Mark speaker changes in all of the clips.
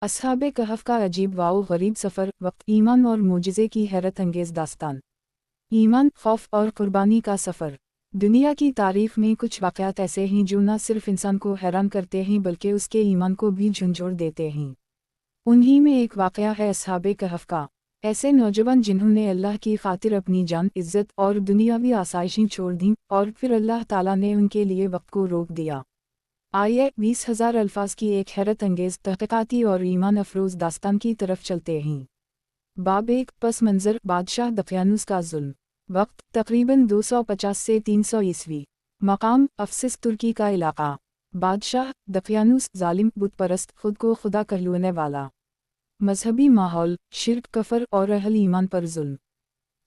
Speaker 1: असहाबे कहफ का अजीब वाओ गरीब सफ़र, वक्त ईमान और मोजिज़े की हैरत अंगेज़ दास्तान। ईमान, खौफ और कुर्बानी का सफ़र। दुनिया की तारीफ़ में कुछ वाक़यात ऐसे हैं जो न सिर्फ इंसान को हैरान करते हैं बल्कि उसके ईमान को भी झंझोड़ देते हैं। उन्हीं में एक वाक़या है असहाबे कहफ का। ऐसे नौजवान जिन्होंने अल्लाह की खातिर अपनी जान, इज़्ज़त और दुनियावी आसाइशें छोड़ दीं और फिर अल्लाह ताला ने उनके लिए वक्त को रोक दिया। आइए 20,000 अल्फाज की एक हैरत अंगेज़ तहक़ीक़ाती और ईमान अफरोज़ दास्तान की तरफ चलते हैं। बाब 1, पस मंज़र, बादशाह दक़यानूस का ज़ुल्म। वक्त तकरीबन 250 से 300 ईस्वी। मकाम अफसिस, तुर्की का इलाक़ा। बादशाह दक़यानूस ज़ालिम, बुत परस्त, खुद को खुदा कहलवाने वाला। मजहबी माहौल, शिर्क, कफ़र और अहल ईमान पर ज़ुल्म।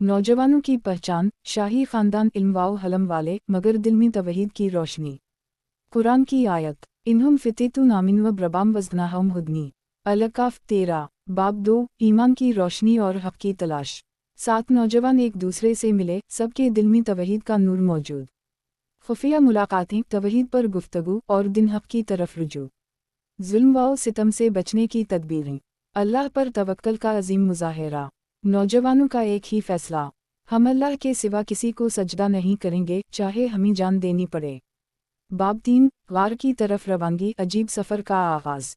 Speaker 1: नौजवानों की पहचान, शाही ख़ानदान, इल्म व हलम वाले, मगर दिल में तवहीद की रोशनी। कुरान की आयत, इन्हम फ़िततुन आमिन व ब्रबाम वज़नाहम हुदनी। अल-कहफ़ 13, बाब 2, ईमान की रोशनी और हक़ की तलाश। 7 नौजवान एक दूसरे से मिले, सबके दिल में तवहीद का नूर मौजूद। खुफिया मुलाकातें, तवहीद पर गुफ्तगू और दिन हक़ की तरफ रुजू। ज़ुल्म व सितम से बचने की तदबीरें। अल्लाह पर तवक्कल का अज़ीम मुज़ाहिरा। नौजवानों का एक ही फ़ैसला, हम अल्लाह के सिवा किसी को सजदा नहीं करेंगे, चाहे हमें जान देनी पड़े। बाब 3, गार की तरफ रवानगी, अजीब सफ़र का आगाज़।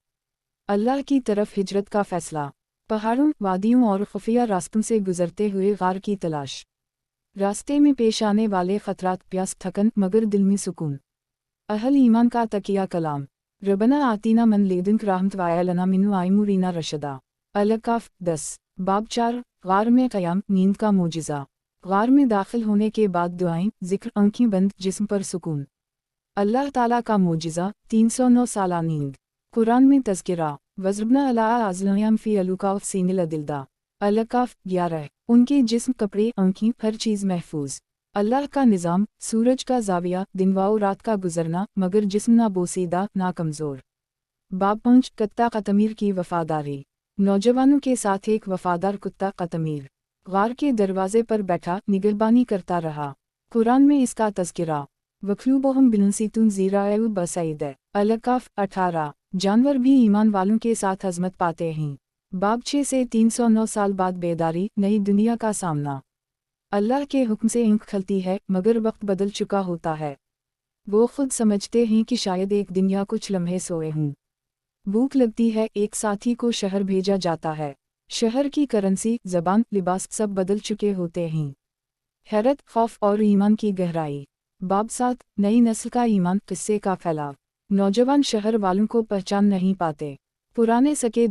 Speaker 1: अल्लाह की तरफ हिजरत का फ़ैसला। पहाड़ों, वादियों और खुफिया रास्तों से गुजरते हुए गार की तलाश। रास्ते में पेश आने वाले ख़तरात, प्यास, थकन, मगर दिल में सुकून। अहल ईमान का तकिया कलाम। रबना आतीना मन लेदुनक रहमत वायलना मिनु आइमुरीना रशदा। अल-कहफ़ 10, बाब 4, गार में क़याम, नींद का मोजिज़ा। गार में दाखिल होने के बाद दुआएं, ज़िक्र, आँखें बंद, जिस्म पर सुकून। अल्लाह ताला का मोजिज़ा, 309 साला नींद। कुरान में तज़किरा, वज़रबना अला आज़लयाम फ़ी अलुकाफ़ सीनिल अदिल्दा। अल-कहफ़ 11, उनके जिस्म, कपड़े, आँखें, हर चीज़ महफूज। अल्लाह का निज़ाम, सूरज का ज़ाविया, दिन व रात का गुजरना, मगर जिस्म ना बोसीदा, ना कमज़ोर। बाब 5, कुत्ता क़तमीर की वफ़ादारी। नौजवानों के साथ एक वफ़ादार कुत्ता क़तमीर गार के दरवाज़े पर बैठा निगहबानी करता रहा। कुरान में इसका तज़किरा, वक़लूबुहुम बिनुसीतुन ज़ीराउ बसईद। अल-कहफ़ 18, जानवर भी ईमान वालों के साथ अज़मत पाते हैं। बाब 6 से 309 साल बाद बेदारी, नई दुनिया का सामना। अल्लाह के हुक्म से आँख खलती है, मगर वक्त बदल चुका होता है। वो खुद समझते हैं कि शायद एक दिन या कुछ लम्हे सोए हों। भूख लगती है, एक साथी को शहर भेजा जाता है। शहर की करेंसी, ज़बान, लिबास सब बदल चुके होते हैं। हैरत, खौफ और ईमान की गहराई। बाब 7, नई नस्ल का ईमान, किस्से का फैलाव। नौजवान शहर वालों को पहचान नहीं पाते। पुराने सके